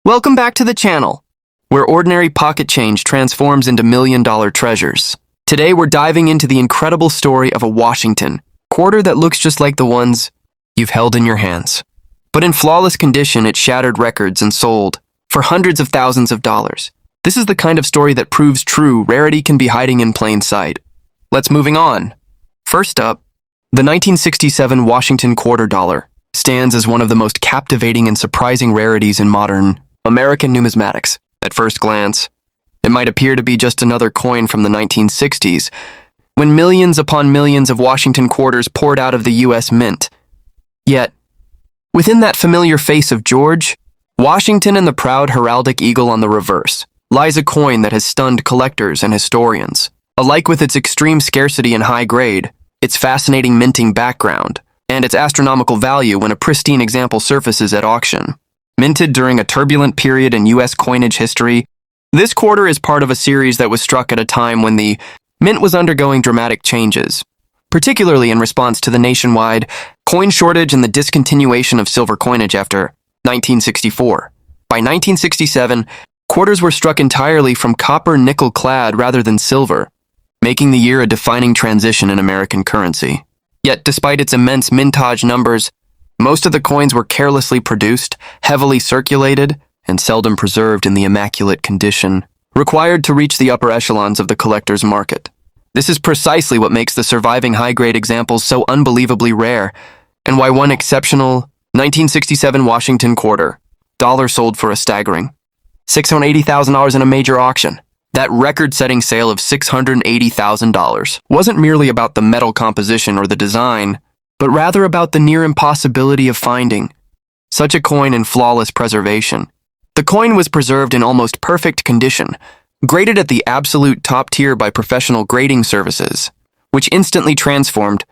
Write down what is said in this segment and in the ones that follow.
Welcome back to the channel, where ordinary pocket change transforms into million-dollar treasures. Today we're diving into the incredible story of a Washington quarter that looks just like the ones you've held in your hands. But in flawless condition, it shattered records and sold for hundreds of thousands of dollars. This is the kind of story that proves true rarity can be hiding in plain sight. Let's moving on. First up, the 1967 Washington quarter dollar stands as one of the most captivating and surprising rarities in modern American numismatics. At first glance, it might appear to be just another coin from the 1960s, when millions upon millions of Washington quarters poured out of the U.S. Mint. Yet, within that familiar face of George Washington and the proud heraldic eagle on the reverse, lies a coin that has stunned collectors and historians, alike with its extreme scarcity and high grade, its fascinating minting background, and its astronomical value when a pristine example surfaces at auction. Minted during a turbulent period in U.S. coinage history, this quarter is part of a series that was struck at a time when the mint was undergoing dramatic changes, particularly in response to the nationwide coin shortage and the discontinuation of silver coinage after 1964. By 1967, quarters were struck entirely from copper nickel-clad rather than silver, making the year a defining transition in American currency. Yet, despite its immense mintage numbers, most of the coins were carelessly produced, heavily circulated, and seldom preserved in the immaculate condition required to reach the upper echelons of the collector's market. This is precisely what makes the surviving high-grade examples so unbelievably rare, and why one exceptional 1967 Washington quarter dollar sold for a staggering $680,000 in a major auction. That record-setting sale of $680,000 wasn't merely about the metal composition or the design, but rather about the near impossibility of finding such a coin in flawless preservation. The coin was preserved in almost perfect condition, graded at the absolute top tier by professional grading services, which instantly transformed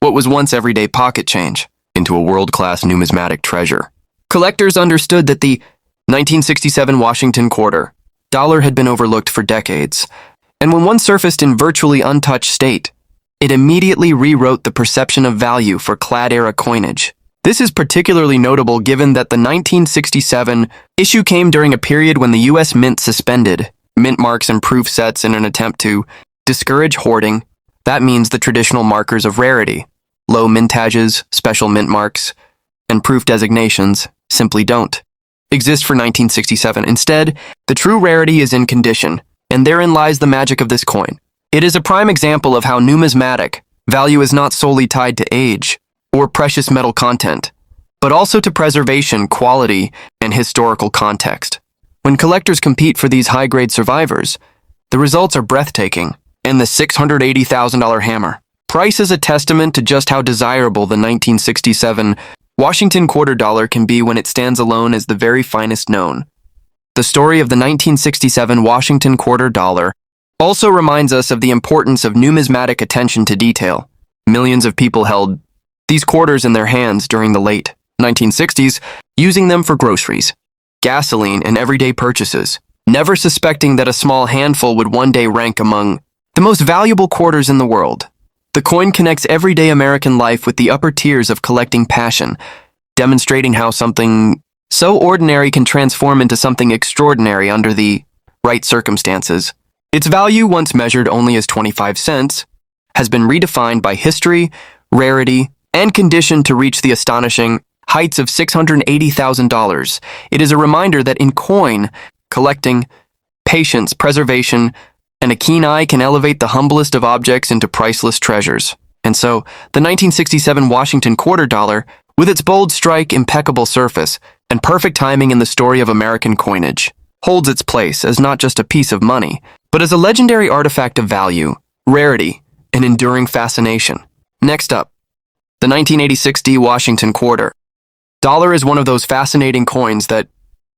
what was once everyday pocket change into a world-class numismatic treasure. Collectors understood that the 1967 Washington quarter dollar had been overlooked for decades, and when one surfaced in virtually untouched state, it immediately rewrote the perception of value for clad-era coinage. This is particularly notable given that the 1967 issue came during a period when the U.S. Mint suspended mint marks and proof sets in an attempt to discourage hoarding. That means the traditional markers of rarity, low mintages, special mint marks, and proof designations simply don't exist for 1967. Instead, the true rarity is in condition, and therein lies the magic of this coin. It is a prime example of how numismatic value is not solely tied to age or precious metal content, but also to preservation, quality, and historical context. When collectors compete for these high-grade survivors, the results are breathtaking, and the $680,000 hammer price is a testament to just how desirable the 1967 Washington quarter dollar can be when it stands alone as the very finest known. The story of the 1967 Washington quarter dollar also reminds us of the importance of numismatic attention to detail. Millions of people held these quarters in their hands during the late 1960s, using them for groceries, gasoline, and everyday purchases, never suspecting that a small handful would one day rank among the most valuable quarters in the world. The coin connects everyday American life with the upper tiers of collecting passion, demonstrating how something so ordinary can transform into something extraordinary under the right circumstances. Its value, once measured only as 25 cents, has been redefined by history, rarity, and condition to reach the astonishing heights of $680,000. It is a reminder that in coin collecting, patience, preservation, and a keen eye can elevate the humblest of objects into priceless treasures. And so, the 1967 Washington quarter dollar, with its bold strike, impeccable surface, and perfect timing in the story of American coinage, holds its place as not just a piece of money, but as a legendary artifact of value, rarity, and enduring fascination. Next up, the 1986 Washington quarter dollar is one of those fascinating coins that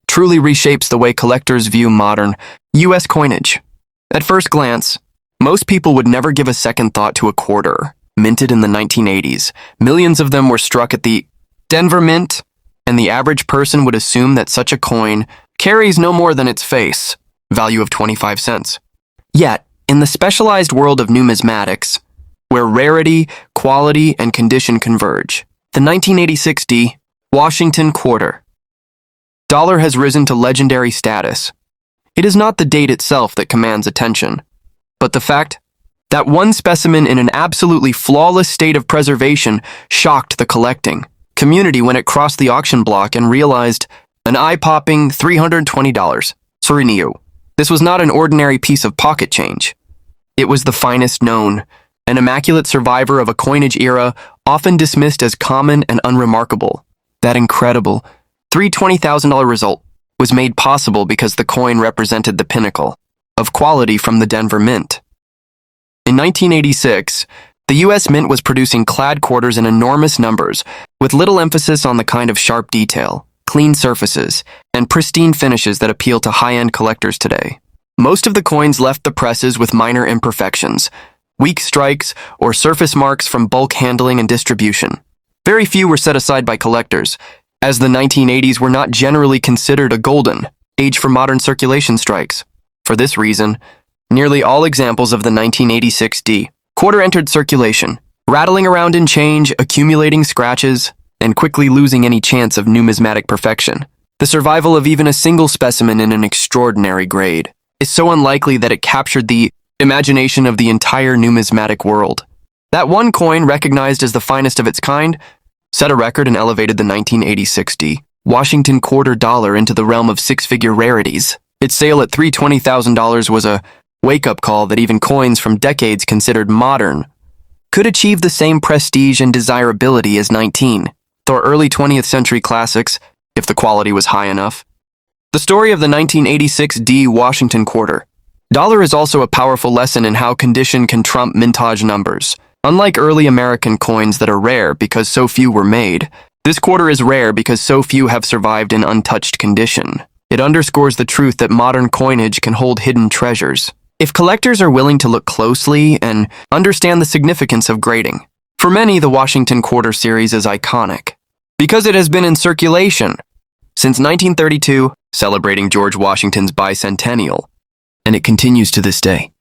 truly reshapes the way collectors view modern U.S. coinage. At first glance, most people would never give a second thought to a quarter minted in the 1980s. Millions of them were struck at the Denver Mint, and the average person would assume that such a coin carries no more than its face value of 25 cents. Yet, in the specialized world of numismatics, where rarity, quality, and condition converge, the 1986 Washington quarter dollar has risen to legendary status. It is not the date itself that commands attention, but the fact that one specimen in an absolutely flawless state of preservation shocked the collecting community when it crossed the auction block and realized an eye-popping $320. Sorry, this was not an ordinary piece of pocket change. It was the finest known, an immaculate survivor of a coinage era often dismissed as common and unremarkable. That incredible $320,000 result was made possible because the coin represented the pinnacle of quality from the Denver Mint. In 1986, the U.S. Mint was producing clad quarters in enormous numbers, with little emphasis on the kind of sharp detail, clean surfaces, and pristine finishes that appeal to high-end collectors today. Most of the coins left the presses with minor imperfections, weak strikes, or surface marks from bulk handling and distribution. Very few were set aside by collectors, as the 1980s were not generally considered a golden age for modern circulation strikes. For this reason, nearly all examples of the 1986 D quarter entered circulation, rattling around in change, accumulating scratches, and quickly losing any chance of numismatic perfection. The survival of even a single specimen in an extraordinary grade is so unlikely that it captured the imagination of the entire numismatic world. That one coin, recognized as the finest of its kind, set a record and elevated the 1986 D Washington quarter dollar into the realm of six-figure rarities. Its sale at $320,000 was a wake-up call that even coins from decades considered modern could achieve the same prestige and desirability as 19th or early 20th century classics if the quality was high enough. The story of the 1986 D Washington quarter dollar is also a powerful lesson in how condition can trump mintage numbers. Unlike early American coins that are rare because so few were made, this quarter is rare because so few have survived in untouched condition. It underscores the truth that modern coinage can hold hidden treasures if collectors are willing to look closely and understand the significance of grading. For many, the Washington quarter series is iconic because it has been in circulation since 1932, celebrating George Washington's bicentennial, and it continues to this day.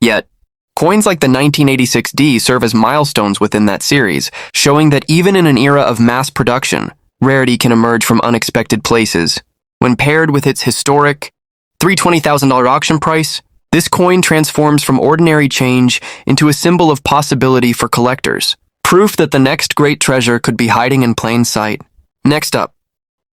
Yet, coins like the 1986 D serve as milestones within that series, showing that even in an era of mass production, rarity can emerge from unexpected places. When paired with its historic $320,000 auction price, this coin transforms from ordinary change into a symbol of possibility for collectors, proof that the next great treasure could be hiding in plain sight. Next up,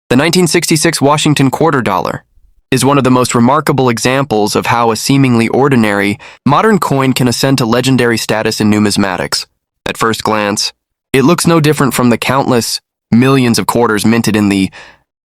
the 1966 Washington quarter dollar is one of the most remarkable examples of how a seemingly ordinary, modern coin can ascend to legendary status in numismatics. At first glance, it looks no different from the countless millions of quarters minted in the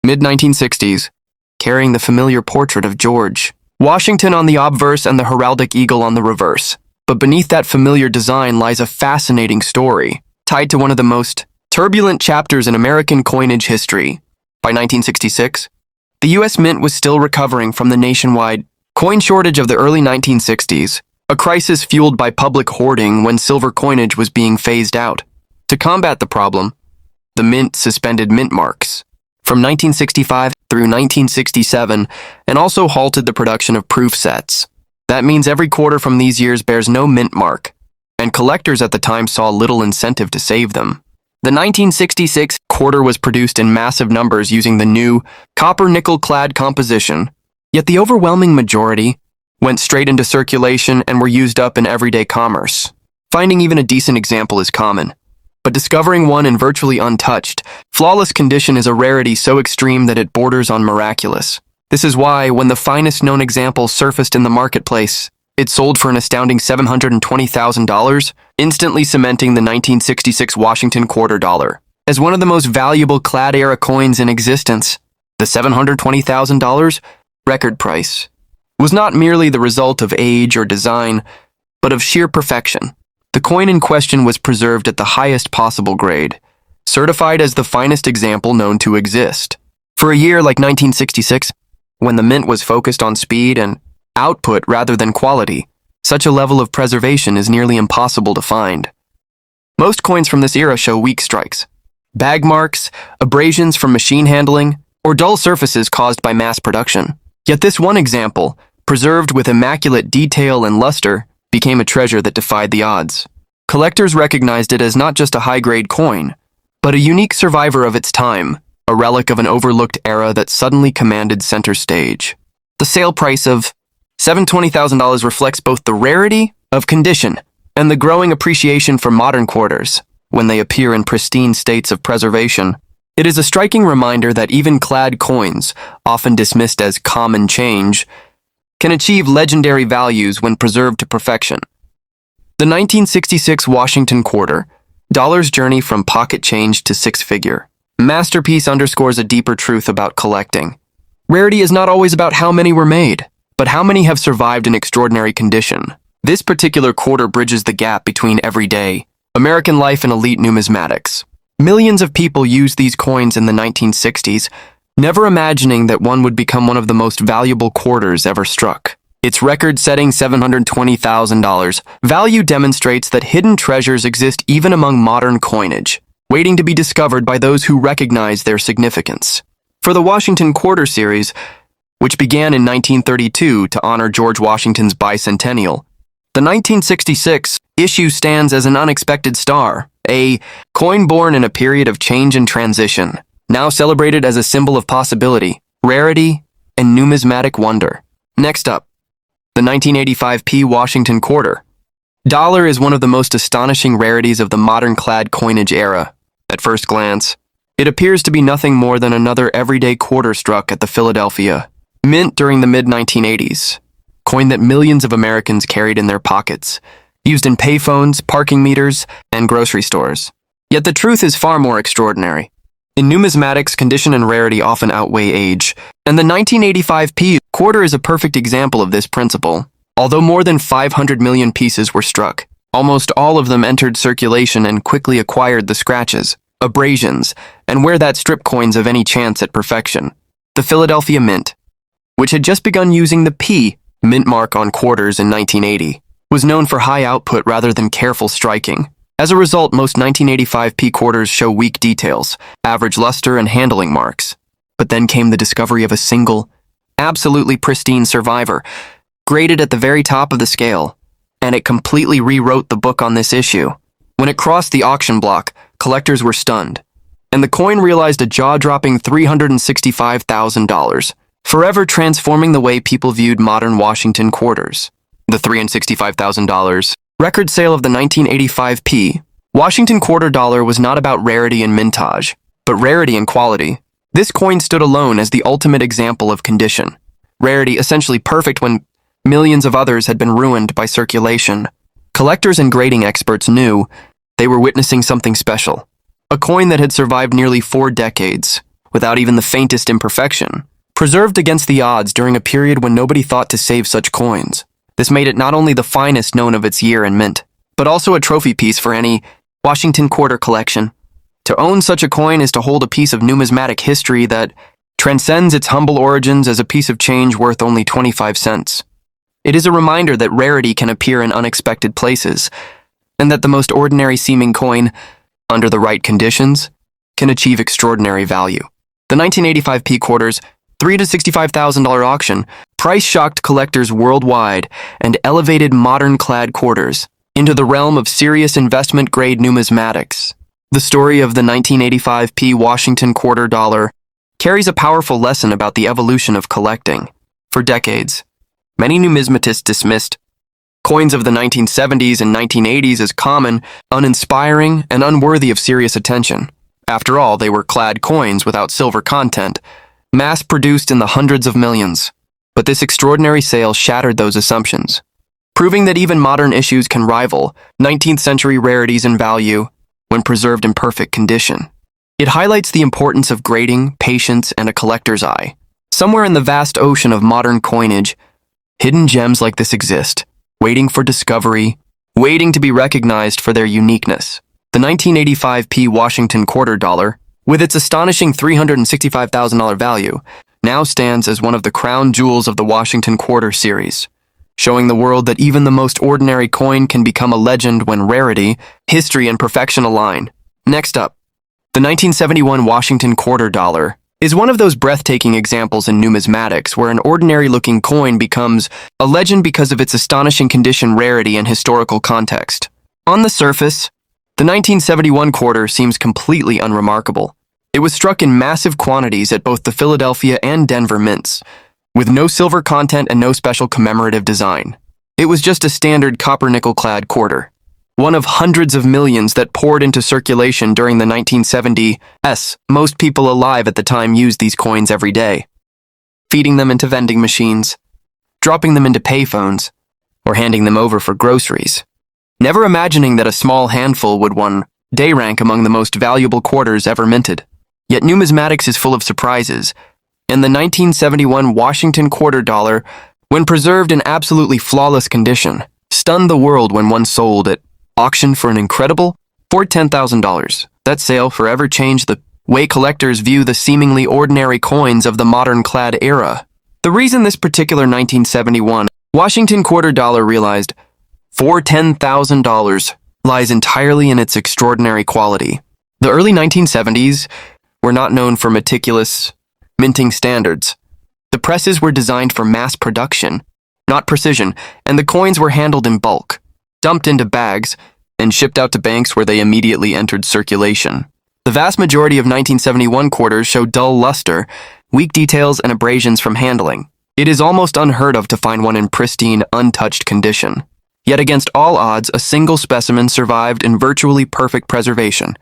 mid-1960s, carrying the familiar portrait of George Washington on the obverse and the heraldic eagle on the reverse. But beneath that familiar design lies a fascinating story, tied to one of the most turbulent chapters in American coinage history. By 1966, the U.S. Mint was still recovering from the nationwide coin shortage of the early 1960s, a crisis fueled by public hoarding when silver coinage was being phased out. To combat the problem, the Mint suspended mint marks from 1965 through 1967 and also halted the production of proof sets. That means every quarter from these years bears no mint mark, and collectors at the time saw little incentive to save them. The 1966 quarter was produced in massive numbers using the new copper-nickel-clad composition, yet the overwhelming majority went straight into circulation and were used up in everyday commerce. Finding even a decent example is common, but discovering one in virtually untouched, flawless condition is a rarity so extreme that it borders on miraculous. This is why, when the finest known example surfaced in the marketplace, it sold for an astounding $720,000, instantly cementing the 1966 Washington quarter dollar as one of the most valuable clad-era coins in existence. The $720,000 record price was not merely the result of age or design, but of sheer perfection. The coin in question was preserved at the highest possible grade, certified as the finest example known to exist. For a year like 1966, when the Mint was focused on speed and output rather than quality, such a level of preservation is nearly impossible to find. Most coins from this era show weak strikes, bag marks, abrasions from machine handling, or dull surfaces caused by mass production. Yet this one example, preserved with immaculate detail and luster, became a treasure that defied the odds. Collectors recognized it as not just a high-grade coin, but a unique survivor of its time, a relic of an overlooked era that suddenly commanded center stage. The sale price of $720,000 reflects both the rarity of condition and the growing appreciation for modern quarters when they appear in pristine states of preservation. It is a striking reminder that even clad coins, often dismissed as common change, can achieve legendary values when preserved to perfection. The 1966 Washington quarter, dollar's journey from pocket change to six-figure masterpiece, underscores a deeper truth about collecting. Rarity is not always about how many were made, but how many have survived in extraordinary condition. This particular quarter bridges the gap between everyday American life and elite numismatics. Millions of people used these coins in the 1960s, never imagining that one would become one of the most valuable quarters ever struck. Its record-setting $720,000 value demonstrates that hidden treasures exist even among modern coinage, waiting to be discovered by those who recognize their significance. For the Washington Quarter series, which began in 1932 to honor George Washington's bicentennial, the 1966 issue stands as an unexpected star, a coin born in a period of change and transition, now celebrated as a symbol of possibility, rarity, and numismatic wonder. Next up, the 1985 Washington Quarter. Dollar is one of the most astonishing rarities of the modern clad coinage era. At first glance, it appears to be nothing more than another everyday quarter struck at the Philadelphia Mint during the mid-1980s, coin that millions of Americans carried in their pockets, used in payphones, parking meters, and grocery stores. Yet the truth is far more extraordinary. In numismatics, condition and rarity often outweigh age, and the 1985 quarter is a perfect example of this principle. Although more than 500 million pieces were struck, almost all of them entered circulation and quickly acquired the scratches, abrasions, and wear that strip coins of any chance at perfection. The Philadelphia Mint, which had just begun using the P mint mark on quarters in 1980, was known for high output rather than careful striking. As a result, most 1985 quarters show weak details, average luster, and handling marks. But then came the discovery of a single, absolutely pristine survivor, graded at the very top of the scale, and it completely rewrote the book on this issue. When it crossed the auction block, collectors were stunned, and the coin realized a jaw-dropping $365,000, forever transforming the way people viewed modern Washington quarters. The $365,000 record sale of the 1985 Washington quarter dollar was not about rarity and mintage, but rarity and quality. This coin stood alone as the ultimate example of condition. Rarity essentially perfect when millions of others had been ruined by circulation. Collectors and grading experts knew they were witnessing something special. A coin that had survived nearly 4 decades, without even the faintest imperfection, preserved against the odds during a period when nobody thought to save such coins. This made it not only the finest known of its year in mint, but also a trophy piece for any Washington quarter collection. To own such a coin is to hold a piece of numismatic history that transcends its humble origins as a piece of change worth only 25 cents. It is a reminder that rarity can appear in unexpected places, and that the most ordinary-seeming coin, under the right conditions, can achieve extraordinary value. The 1985 quarters $3,000 to $65,000 auction price-shocked collectors worldwide and elevated modern clad quarters into the realm of serious investment-grade numismatics. The story of the 1985 Washington quarter dollar carries a powerful lesson about the evolution of collecting. For decades, many numismatists dismissed coins of the 1970s and 1980s as common, uninspiring, and unworthy of serious attention. After all, they were clad coins without silver content, mass-produced in the hundreds of millions. But this extraordinary sale shattered those assumptions, proving that even modern issues can rival 19th-century rarities in value when preserved in perfect condition. It highlights the importance of grading, patience, and a collector's eye. Somewhere in the vast ocean of modern coinage, hidden gems like this exist, waiting for discovery, waiting to be recognized for their uniqueness. The 1985 Washington quarter dollar, with its astonishing $365,000 value, now stands as one of the crown jewels of the Washington Quarter series, showing the world that even the most ordinary coin can become a legend when rarity, history, and perfection align. Next up, the 1971 Washington Quarter dollar is one of those breathtaking examples in numismatics where an ordinary-looking coin becomes a legend because of its astonishing condition, rarity, and historical context. On the surface, the 1971 quarter seems completely unremarkable. It was struck in massive quantities at both the Philadelphia and Denver mints, with no silver content and no special commemorative design. It was just a standard copper-nickel-clad quarter, one of hundreds of millions that poured into circulation during the 1970s. Most people alive at the time used these coins every day, feeding them into vending machines, dropping them into payphones, or handing them over for groceries, never imagining that a small handful would one day rank among the most valuable quarters ever minted. Yet numismatics is full of surprises, and the 1971 Washington quarter dollar, when preserved in absolutely flawless condition, stunned the world when one sold at auction for an incredible $10,000. That sale forever changed the way collectors view the seemingly ordinary coins of the modern clad era. The reason this particular 1971 Washington quarter dollar realized for $10,000 lies entirely in its extraordinary quality. The early 1970s were not known for meticulous minting standards. The presses were designed for mass production, not precision, and the coins were handled in bulk, dumped into bags, and shipped out to banks where they immediately entered circulation. The vast majority of 1971 quarters show dull luster, weak details, and abrasions from handling. It is almost unheard of to find one in pristine, untouched condition. Yet against all odds, a single specimen survived in virtually perfect preservation,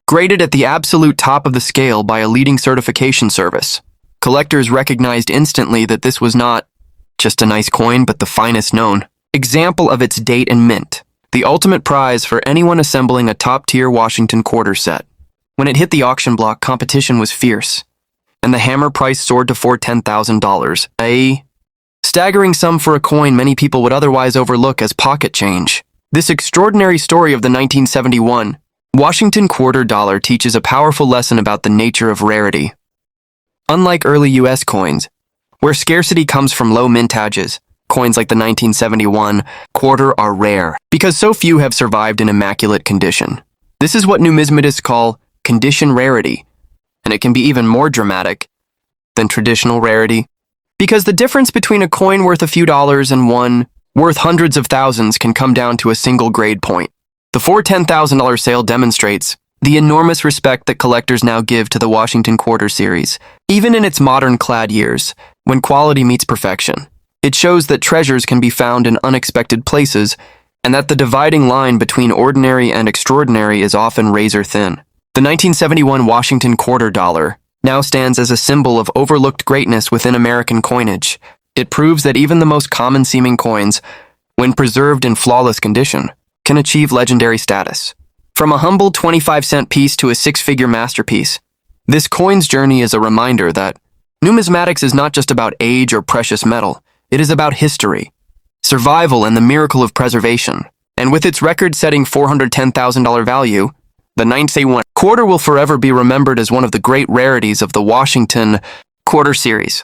graded at the absolute top of the scale by a leading certification service. Collectors recognized instantly that this was not just a nice coin, but the finest known example of its date and mint, the ultimate prize for anyone assembling a top-tier Washington quarter set. When it hit the auction block, competition was fierce, and the hammer price soared to $10,000, a staggering sum for a coin many people would otherwise overlook as pocket change. This extraordinary story of the 1971 Washington quarter dollar teaches a powerful lesson about the nature of rarity. Unlike early U.S. coins, where scarcity comes from low mintages, coins like the 1971 quarter are rare because so few have survived in immaculate condition. This is what numismatists call condition rarity, and it can be even more dramatic than traditional rarity, because the difference between a coin worth a few dollars and one worth hundreds of thousands can come down to a single grade point. The $10,000 sale demonstrates the enormous respect that collectors now give to the Washington quarter series, even in its modern clad years, when quality meets perfection. It shows that treasures can be found in unexpected places, and that the dividing line between ordinary and extraordinary is often razor thin. The 1971 Washington quarter dollar now stands as a symbol of overlooked greatness within American coinage. It proves that even the most common-seeming coins, when preserved in flawless condition, can achieve legendary status. From a humble 25-cent piece to a six-figure masterpiece, this coin's journey is a reminder that numismatics is not just about age or precious metal, it is about history, survival, and the miracle of preservation. And with its record-setting $410,000 value, the 1971 quarter will forever be remembered as one of the great rarities of the Washington quarter series.